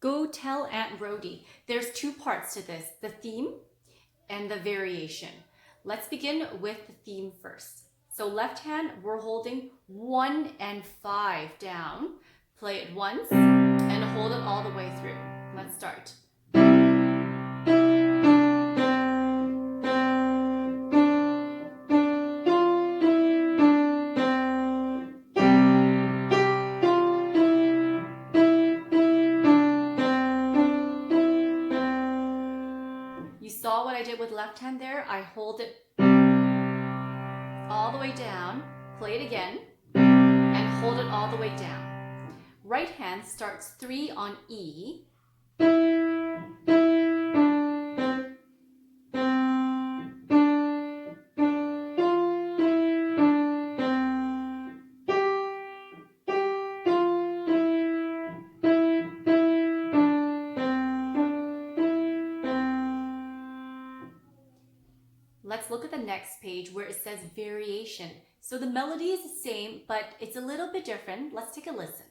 Go tell Aunt Rhodie. There's two parts to this, the theme and the variation. Let's begin with the theme first. So left hand, we're holding 1 and 5 down. Play it once and hold it all the way through. Let's start. You saw what I did with left hand there? I hold it all the way down, play it again, and hold it all the way down. Right hand starts 3 on E. Let's look at the next page where it says variation. So the melody is the same, but it's a little bit different. Let's take a listen.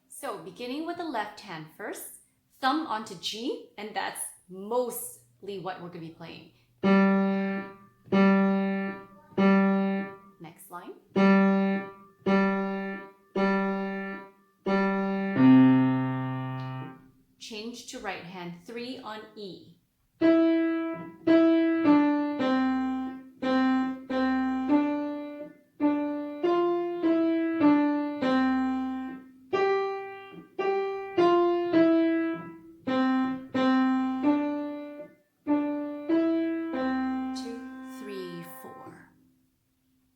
So beginning with the left hand first, thumb onto G, and that's mostly what we're going to be playing. Next line. Change to right hand, 3 on E.